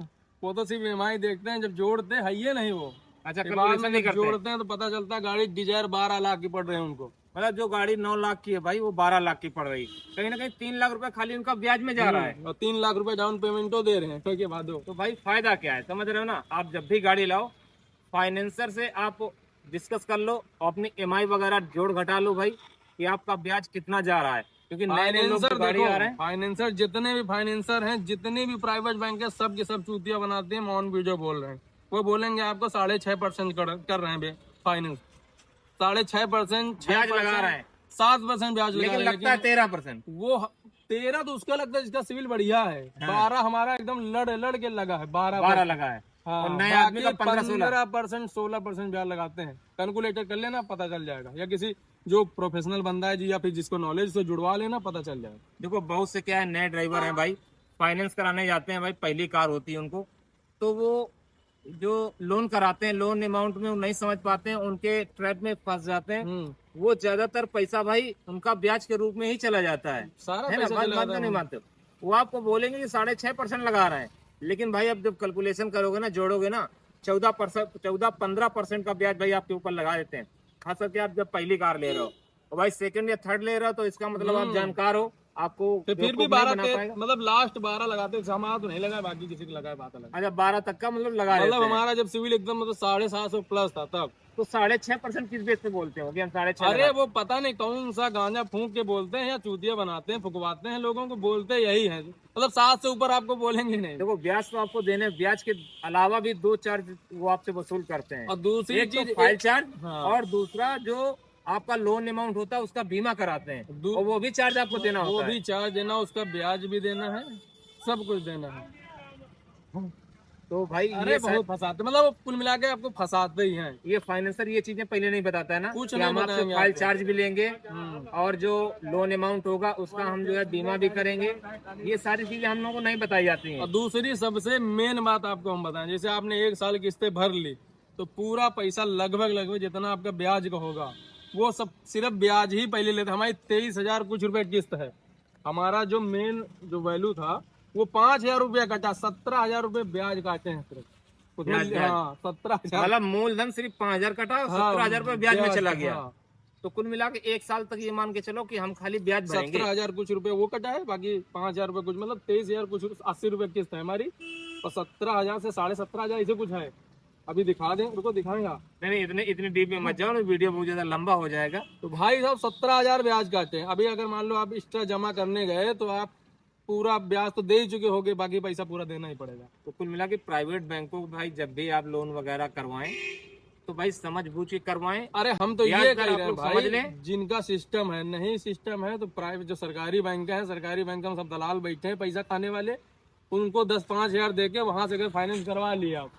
वो तो सिर्फ ईएमआई देखते हैं, जब जोड़ते हैं ये नहीं वो। अच्छा, बाद कैलकुलेशन में नहीं जब करते। जोड़ते हैं तो पता चलता है गाड़ी डिजायर 12 लाख की पड़ रही है उनको। मतलब जो गाड़ी 9 लाख की है भाई वो 12 लाख की पड़ रही, कहीं ना कहीं 3 लाख रुपए खाली उनका ब्याज में जा रहा है। और 3 लाख रुपए डाउन पेमेंटो दे रहे हैं, तो के बाद दो। तो भाई फायदा क्या है, समझ रहे हो ना। आप जब भी गाड़ी लाओ फाइनेंसर से आप डिस्कस कर लो, अपनी एमआई वगैरह जोड़ घटा लो भाई, कि आपका ब्याज कितना जा रहा है, क्योंकि नए नए लोग फाइनेंसर तो गाड़ी देखो, आ रहे हैं। फाइनेंसर जितने भी फाइनेंसर हैं, जितने भी प्राइवेट बैंक है, सब के सब चूतिया बनाते हैं। ऑन वीडियो बोल रहे हैं, वो बोलेंगे आपको 6.5% कर रहे हैं फाइनेंस, 6.5% ब्याज लगा रहे हैं, 7% ब्याज लगा लेकिन रहे हैं, लगता है 13%। वो 13 तो उसका लगता है जिसका सिविल बढ़िया है। 12 हमारा एकदम लड़ के लगा है, 12 लगा है। हाँ, और नए आदमी का 15-16। 15% 16% ब्याज लगाते हैं। कैलकुलेटर कर लेना, पता चल जाएगा, या किसी जो प्रोफेशनल बंदा है जी, या फिर जिसको नॉलेज से जुड़वा लेना, पता चल जाएगा। देखो बहुत से क्या है, नए ड्राइवर हैं भाई, फाइनेंस कराने जाते हैं भाई, पहली कार होती है उनको, तो वो जो लोन कराते हैं लोन अमाउंट में वो नहीं समझ पाते हैं, उनके ट्रैप में फंस जाते हैं। वो ज्यादातर पैसा भाई उनका ब्याज के रूप में ही चला जाता है। सारा है ना, पैसा बात चला मानते जाता नहीं है। मानते। वो आपको बोलेंगे कि 6.5% लगा रहे हैं, लेकिन भाई अब जब कैलकुलेशन करोगे ना, जोड़ोगे ना, 14-15% का ब्याज भाई आपके ऊपर लगा देते हैं। खास करके आप जब पहली कार ले रहे हो और भाई सेकंड या थर्ड ले रहे हो, तो इसका मतलब आप जानकार हो, आपको तो फिर भी बेवकूफ नहीं बना 12 पाएगा। मतलब लास्ट 12 लगाते हैं। हमारा तो नहीं लगा, बाकी किसी को लगाए बात अलग। अच्छा, 12 तक का मतलब लगा मतलब देते हैं। हमारा जब सिविल एकदम मतलब 750 प्लस था तब। तो 6.5% किस बेस पे बोलते हो कि हम 6.5? अरे वो पता नहीं कौन सा गांजा फूंक के बोलते हैं, या चूतिया बनाते हैं, फुकवाते हैं लोगों को, बोलते यही है। मतलब 7 से ऊपर आपको बोलेंगे नहीं। देखो ब्याज तो आपको देने, ब्याज के अलावा भी 2 चार्ज वो आपसे वसूल करते हैं। और दूसरी एक तो चीज फाइल चार्ज, हाँ। और दूसरा जो आपका लोन अमाउंट होता है उसका बीमा कराते हैं, और वो भी चार्ज आपको देना वो होता भी चार्ज देना, उसका ब्याज भी देना है, सब कुछ देना है। है। तो भाई अरे बहुत फंसाते, मतलब कुल मिला के आपको फंसाते ही हैं। ये फाइनेंसर ये चीजें पहले नहीं बताता है ना, कुछ कि नहीं हम आपसे बताएंगे फाइल आपको। चार्ज भी लेंगे, और जो लोन अमाउंट होगा उसका हम जो है बीमा भी करेंगे। ये सारी चीजें हम लोगों को नहीं बताई जाती हैं। और दूसरी सबसे मेन बात आपको हम बताएं, जैसे आपने 1 साल किस्तें भर ली, तो पूरा पैसा लगभग जितना आपका ब्याज का होगा, वो सब सिर्फ ब्याज ही पहले लेते। हमारी 23,000 कुछ रुपए किस्त है। हमारा जो मेन जो वैल्यू था वो 5,000 रुपया कटा, 17,000 रुपए ब्याज काटे हैं सिर्फ उसमें। ब्याज। हाँ 17,000। मतलब मूलधन सिर्फ 5,000 कटा, हाँ, 17,000 रुपये ब्याज में चला गया। हाँ। तो कुल मिला के 1 साल तक ये मान के चलो कि हम खाली ब्याज भरेंगे। 17,000 कुछ रुपए वो कटा है, बाकी 5,000 रुपए कुछ, मतलब 23,000 कुछ 80 रुपए किस्त है हमारी, और 17,000 से 17,500 ऐसे कुछ है। अभी दिखा दें, रुको दिखाएंगा। नहीं इतनी डीप में मत जाओ, वीडियो बहुत ज्यादा लंबा हो जाएगा। तो भाई साहब 17,000 ब्याज काटे हैं। अभी अगर मान लो आप एक्स्ट्रा जमा करने गए तो आप पूरा ब्याज तो दे ही चुके होगे, बाकी पैसा पूरा देना ही पड़ेगा। तो कुल मिला के प्राइवेट बैंकों को भाई जब भी आप लोन वगैरह करवाएं, तो भाई समझ बूझ के करवाएं। अरे हम तो ब्याज ये दर कह आप रहे हैं लोग समझ भाई, लें। जिनका सिस्टम है, नहीं सिस्टम है तो प्राइवेट जो सरकारी बैंक है, सरकारी बैंक में सब दलाल बैठे हैं पैसा खाने वाले, उनको 10-5 हजार दे के वहां से अगर फाइनेंस करवा लिया आप,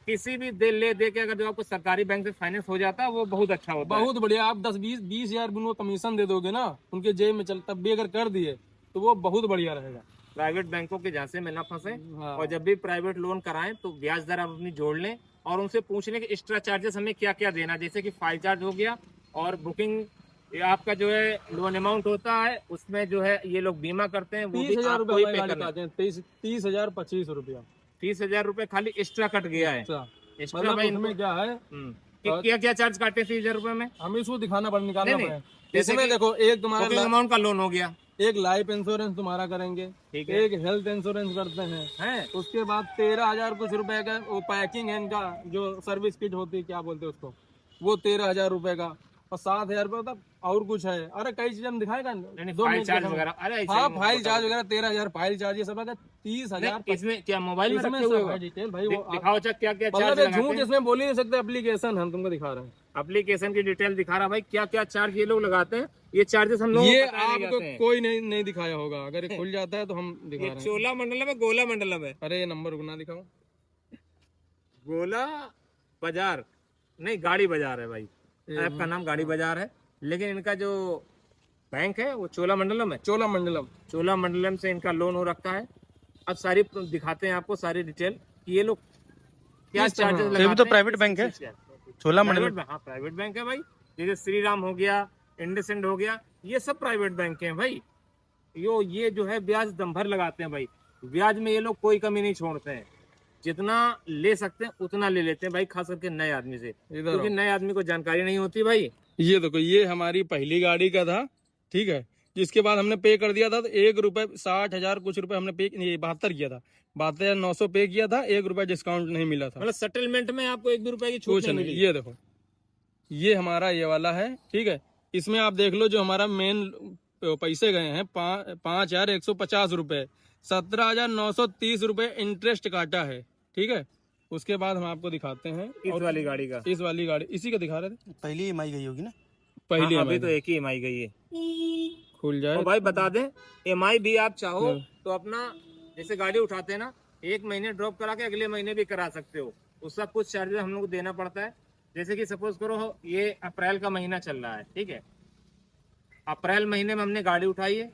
किसी भी दे ले दे के अगर जो आपको सरकारी बैंक से फाइनेंस हो जाता है वो बहुत अच्छा होता है। बहुत बढ़िया। आप 10-20 हजार भी उनको कमीशन दे दोगे ना, उनके जेब में चल, तब भी अगर कर दिए तो वो बहुत बढ़िया रहेगा। प्राइवेट बैंकों के झांसे में न फंसे, हाँ। और जब भी प्राइवेट लोन कराएं तो ब्याज दर आप अपनी जोड़ लें और उनसे पूछ लें कि एक्स्ट्रा चार्जेस हमें क्या क्या देना, जैसे कि फाइल चार्ज हो गया और बुकिंग, ये आपका जो है लोन अमाउंट होता है उसमें जो है ये लोग बीमा करते हैं, वो 30 भी हजार आपको ही रुपये पे गाड़ी करना। काटे हैं, 30,025 रुपया। 30,000 रुपए खाली एक्स्ट्रा कट गया है। अच्छा, एक्स्ट्रा मतलब भाई उसमें क्या है, क्या क्या चार्ज काटे 30,000 रुपए में? हमें इसको दिखाना पड़, निकालना नहीं, पड़ेगा। जैसे इसमें कि देखो, एक तुम्हारा बुकिंग अमाउंट का लोन हो गया, एक लाइफ इंश्योरेंस तुम्हारा करेंगे, ठीक है, एक हेल्थ इंश्योरेंस करते हैं, हैं उसके बाद 13,000 कुछ रुपए का वो पैकिंग है इनका, जो सर्विस किट होती है, क्या बोलते हैं उसको, वो 13,000 रुपए का, और 7,000 रुपए तक और कुछ है। अरे कई चीजें हम दिखाएगा, नहीं, 2 फाइल मिनट चार्ज का समय। वगैरह, अरे ऐसे हाँ, ही फाइल बताओ। चार्ज वगैरह 13,000, फाइल चार्ज ये सब है, 30,000। नहीं, इसमें क्या मोबाइल में इसमें रखे हुए सब हो? है डिटेल भाई, वो दिखाओ चेक क्या क्या मतलब चार्ज ये लगाते झूठ हैं। इसमें बोल ही नहीं सकते, एप्लीकेशन हम तुमको दिखा रहे हैं। एप्लीकेशन की डिटेल दिखा रहा भाई, क्या क्या चार्ज ये लोग लगाते हैं, ये चार्जेस हम लोग ये आपको कोई नहीं दिखाया होगा, अगर ये खुल जाता है तो हम दिखा ये रहे हैं। चोला मंडलम है, गोला मंडलम है? अरे ये नंबर रुकना दिखाओ। गोला बाजार नहीं, गाड़ी बाजार है भाई, ऐप का नाम गाड़ी बाजार है, लेकिन इनका जो बैंक है वो चोला मंडलम है। चोला मंडलम, चोला मंडलम से इनका लोन हो रखा है। अब सारी दिखाते हैं आपको सारी डिटेल कि ये लोग क्या चार्जेस लगाते ये भी तो हैं, प्राइवेट किस बैंक है, चीज़ का। चोला प्राइवेट मंडलम। बैंक, हाँ प्राइवेट बैंक है भाई, जैसे श्री राम हो गया, इंडसइंड हो गया, ये सब प्राइवेट बैंक हैं भाई। ये जो है ब्याज दम भर लगाते हैं भाई, ब्याज में ये लोग कोई कमी नहीं छोड़ते हैं, जितना ले सकते हैं उतना ले लेते हैं भाई, खास करके नए आदमी से, क्योंकि नए आदमी को जानकारी नहीं होती भाई। ये देखो, ये हमारी पहली गाड़ी का था, ठीक है, जिसके बाद हमने पे कर दिया था, तो 1,60,000 कुछ रुपए हमने पे, 72 किया था, 72,900 पे किया था, 1 रुपया डिस्काउंट नहीं मिला था, मतलब सेटलमेंट में आपको 1 भी रुपए की छूट कुछ नहीं नहीं। मिली। ये देखो, ये हमारा ये वाला है, ठीक है, इसमें आप देख लो जो हमारा मेन पैसे गए हैं 5,150 रुपए, 17,930 रुपए इंटरेस्ट काटा है, ठीक है। उसके बाद हम आपको दिखाते हैं इस वाली गाड़ी का, इस वाली गाड़ी, इसी का दिखा रहे थे पहली EMI गई होगी ना? पहली। हाँ, अभी तो एक ही EMI गई है। खुल जाए और भाई बता दें, EMI भी आप चाहो तो अपना, जैसे गाड़ी उठाते हैं ना, 1 महीने ड्रॉप करा के अगले महीने भी करा सकते हो, उसका कुछ चार्जेस हम लोग को देना पड़ता है। जैसे कि सपोज करो ये अप्रैल का महीना चल रहा है, ठीक है, अप्रैल महीने में हमने गाड़ी उठाई है,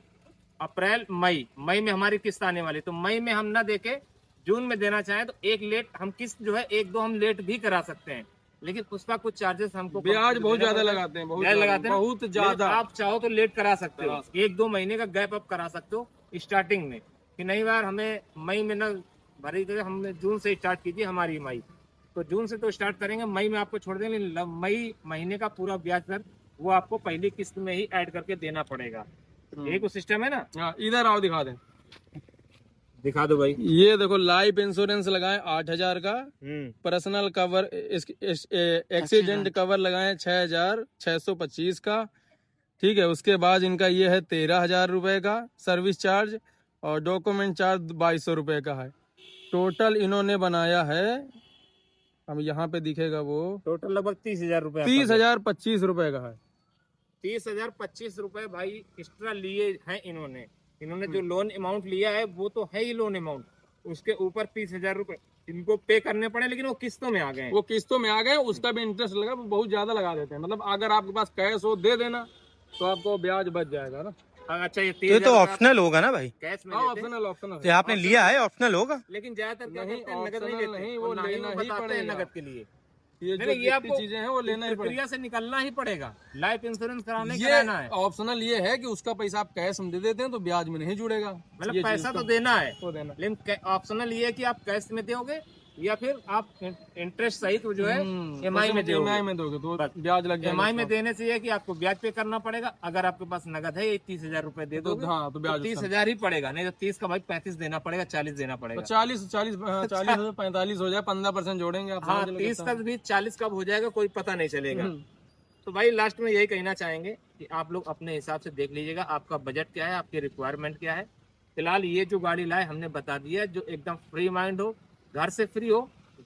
अप्रैल मई में हमारी किस्त आने वाली, तो मई में हम ना देके जून में देना चाहें तो एक लेट हम किस्त जो है 1-2 हम लेट भी करा सकते हैं, लेकिन उसका कुछ चार्जेस हमको ब्याज बहुत ज्यादा लगाते हैं, ब्याज लगाते हैं, बहुत ज्यादा। आप चाहो तो लेट करा सकते हो, 1-2 महीने का गैप अप करा सकते हो स्टार्टिंग में, कि नहीं बार हमें मई में न भरी, हमने जून से स्टार्ट कीजिए हमारी EMI, तो जून से तो स्टार्ट करेंगे, मई में आपको छोड़ देंगे, मई महीने का पूरा ब्याज दर वो आपको पहली किस्त में ही ऐड करके देना पड़ेगा। यही कुछ सिस्टम है ना। हाँ, इधर आओ दिखा दें, दिखा दो भाई। ये देखो, लाइफ इंश्योरेंस लगाए 8,000 का, पर्सनल कवर एक्सीडेंट कवर लगाए 6,625 का, ठीक है। उसके बाद इनका ये है 13,000 रुपए का सर्विस चार्ज, और डॉक्यूमेंट चार्ज 2,200 रुपए का है। टोटल इन्होंने बनाया है, अब यहाँ पे दिखेगा वो, टोटल लगभग 30,000 रुपए, 30,025 रुपए का है। 30,025 रुपए भाई एक्स्ट्रा लिए हैं इन्होंने जो लोन अमाउंट लिया है वो तो है ही लोन अमाउंट, उसके ऊपर 30,000 रुपए इनको पे करने पड़े, लेकिन वो किस्तों में आ गए, वो किस्तों में आ गए, उसका भी इंटरेस्ट लगा, वो बहुत ज्यादा लगा देते हैं। मतलब अगर आपके पास कैश हो दे देना तो आपको ब्याज बच जाएगा ना। अच्छा, ये तो ये तो ऑप्शनल होगा ना भाई? कैश में हाँ, देते हैं, ऑप्शनल तो आपने लिया है, ऑप्शनल होगा। लेकिन ज्यादातर क्या नहीं, करते हैं, नगद नहीं optional लेते, नहीं, वो और ना ही लेना ही बताते हैं पड़ेगा। नगद के लिए। ये नहीं, जो ये आपको चीजें हैं वो लेना ही पड़ेगा। प्रक्रिया से निकलना ही पड़ेगा, लाइफ इंश्योरेंस कराने ये कराना है, ऑप्शनल ये है कि उसका पैसा आप कैश में दे देते हैं तो ब्याज में नहीं जुड़ेगा, मतलब पैसा तो देना है, वो देना। लेकिन ऑप्शनल ये है कि आप कैश में दोगे या फिर आप इंटरेस्ट सहित जो है EMI में दोगे। EMI में दोगे तो ब्याज लग जाएगा। EMI में देने से ये है कि आपको ब्याज पे करना पड़ेगा, अगर आपके पास नगद है 30,000 रुपए दे दोगे हाँ, तो ब्याज 30,000 ही पड़ेगा, नहीं तो 30 का भाई 35 देना पड़ेगा, 40 देना पड़ेगा। 40 45 हो जाए, 15% जोड़ेंगे आप। हाँ, 30 का भी 40 कब हो जाएगा कोई पता नहीं चलेगा। तो भाई लास्ट में यही कहना चाहेंगे कि आप लोग अपने हिसाब से देख लीजिएगा आपका बजट क्या है, आपकी रिक्वायरमेंट क्या है। फिलहाल ये जो गाड़ी लाए हमने बता दिया, जो एकदम फ्री माइंड हो, घर से फ्री हो,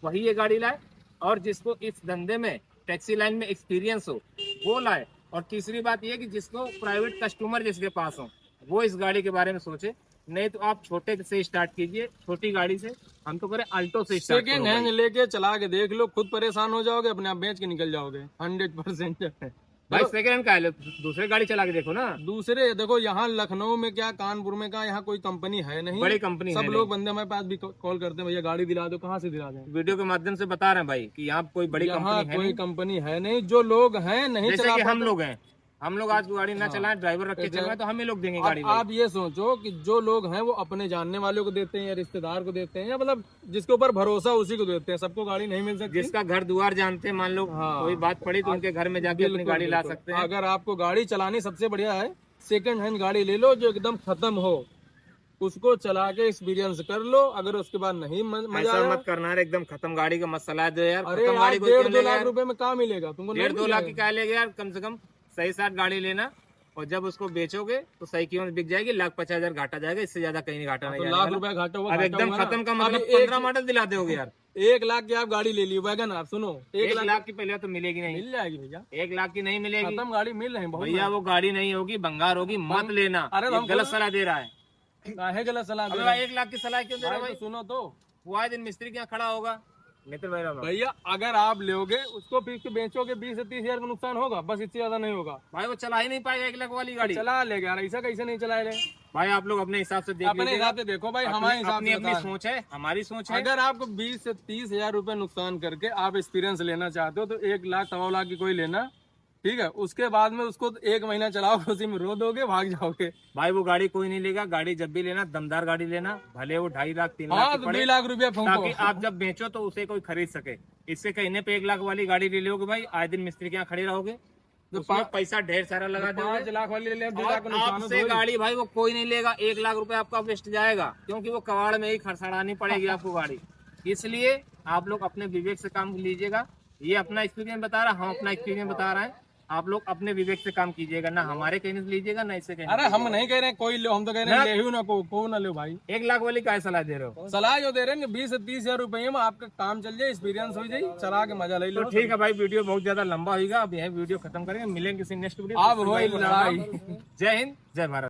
वही ये गाड़ी लाए, और जिसको इस धंधे में टैक्सी लाइन में एक्सपीरियंस हो वो लाए। और तीसरी बात ये कि जिसको प्राइवेट कस्टमर जिसके पास हो वो इस गाड़ी के बारे में सोचे। नहीं तो आप छोटे से स्टार्ट कीजिए, छोटी गाड़ी से। हम तो करें अल्टो से स्टार्ट। सेकेंड हैंड लेके चला के देख लो, खुद परेशान हो जाओगे, अपने आप बेच के निकल जाओगे 100%। भाई सेकंड हैंड का है, दूसरे गाड़ी चला के देखो ना। दूसरे देखो, यहाँ लखनऊ में क्या, कानपुर में क्या, यहाँ कोई कंपनी है नहीं, बड़ी कंपनी सब है लोग बंदे हमारे पास भी कॉल करते हैं, भैया गाड़ी दिला दो, कहाँ से दिला दें। वीडियो के माध्यम से बता रहे हैं भाई कि यहाँ कोई बड़ी यहाँ कंपनी है कोई नहीं। कंपनी है नहीं, जो लोग हैं नहीं जैसे चला कि हम पाते। लोग हैं, हम लोग आज गाड़ी ना चलाएं, ड्राइवर रख के चलाएं तो हम ही लोग देंगे गाड़ी। अब आप ये सोचो कि जो लोग हैं वो अपने जानने वालों को देते हैं या रिश्तेदार को देते हैं, या मतलब जिसके ऊपर भरोसा उसी को देते हैं। सबको गाड़ी नहीं मिल सकती। जिसका घर दुआर जानते हैं, मान लो हाँ। कोई बात पड़ी तो उनके घर में जाके अपनी बिल्कुल, गाड़ी ला बिल्कुल। सकते हैं। अगर आपको गाड़ी चलानी, सबसे बढ़िया है सेकंड हैंड गाड़ी ले लो जो एकदम खत्म हो, उसको चला के एक्सपीरियंस कर लो। अगर उसके बाद नहीं मजा ऐसा आया, मत करना है, एकदम खत्म गाड़ी का मसला दे यार। अरे खत्म यार गाड़ी को 1.5-2 लाख रुपए में कहाँ मिलेगा तुमको? नहीं 1.5-2 लाख की मिलेगा। क्या लेगा यार? कम से कम सही साथ गाड़ी लेना, और जब उसको बेचोगे तो सही कीमत बिक जाएगी। 1,50,000 घाटा जाएगा, इससे ज्यादा कहीं नहीं घाटा नहीं तो जाने लाख वाला। रुपए घाटा हुआ, अब घाटा एकदम हुआ ना। खत्म का मतलब अभी 15 मॉडल दिला दोगे यार। 1 लाख की आप गाड़ी ले ली वैगन, आप सुनो 1 1 लाख की पहले तो मिलेगी नहीं, मिल जाएगी भैया, 1 लाख की नहीं मिलेगी खत्म गाड़ी मिल रही है बहुत। भैया। वो गाड़ी नहीं होगी, भंगार होगी, मत लेना। अरे ये हम गलत खुद- सलाह दे रहा है। काहे गलत सलाह दे अबे रहे भाई 1 लाख की सलाह क्यों दे रहा है हैं? भाई? तो सुनो तो वो आए दिन मिस्त्री के यहाँ खड़ा होगा मित्र भाई राम। भैया, अगर आप लोगे उसको फिर के बेचोगे 20 से 30 हजार का नुकसान होगा, बस इससे ज्यादा नहीं होगा। भाई वो चला ही नहीं पाएगा 1 लाख वाली गाड़ी। चला लेगा यार, ऐसा कैसे नहीं चलाए ले? भाई आप लोग अपने हिसाब से देख अपने लीजिएगा। हिसाब से देखो भाई, हमारे हिसाब अपनी से अपनी बता रहे हैं। सोच है, हमारी सोच है। अगर आपको 20 से 30 हजार रुपए नुकसान करके आप एक्सपीरियंस लेना चाहते हो तो 1 लाख 1.25 लाख की कोई लेना, ठीक है। उसके बाद में उसको 1 महीना चलाओ, उसी में रो दोगे, भाग जाओगे। भाई वो गाड़ी कोई नहीं लेगा। गाड़ी जब भी लेना दमदार गाड़ी लेना, भले वो 2.5 लाख 3 लाख हाँ की तो पड़े, 2 लाख रुपया ताकि फूंको। आप जब बेचो तो उसे कोई खरीद सके। इससे कहने पे 1 लाख वाली गाड़ी ले लोगे भाई, आए दिन मिस्त्री के यहाँ खड़े रहोगे तो पैसा ढेर सारा लगा दोगे। 5 लाख वाली ले ले, 2 और लाख का नुकसान हो आपसे थोड़ी। गाड़ी भाई वो कोई नहीं लेगा। 1 लाख रुपए आपका वेस्ट जाएगा, क्योंकि वो कबाड़ में ही खड़सड़ानी पड़ेगी आपको गाड़ी। इसलिए आप लोग अपने विवेक से काम लीजिएगा। ये अपना एक्सपीरियंस बता रहा, हम अपना एक्सपीरियंस बता रहे हैं। आप लोग अपने विवेक से काम कीजिएगा, ना हमारे कहने से लीजिएगा, ना इससे कहने अरे हम नहीं कह रहे हैं कोई लो, हम तो कह रहे हैं ले ही ना, को ना लो भाई। 1 लाख वाली क्या सलाह दे रहे हो? सलाह जो दे रहे हैं 20 से 30 हजार रुपये में आपका काम चल जाए, एक्सपीरियंस हो जाए, चला के मजा ले तो लो। ठीक है भाई, वीडियो बहुत ज्यादा लंबा होगा, अब यह वीडियो खत्म करेंगे। मिलेंगे किसी नेक्स्ट वीडियो। अब वही लड़ाई। जय हिंद, जय भारत।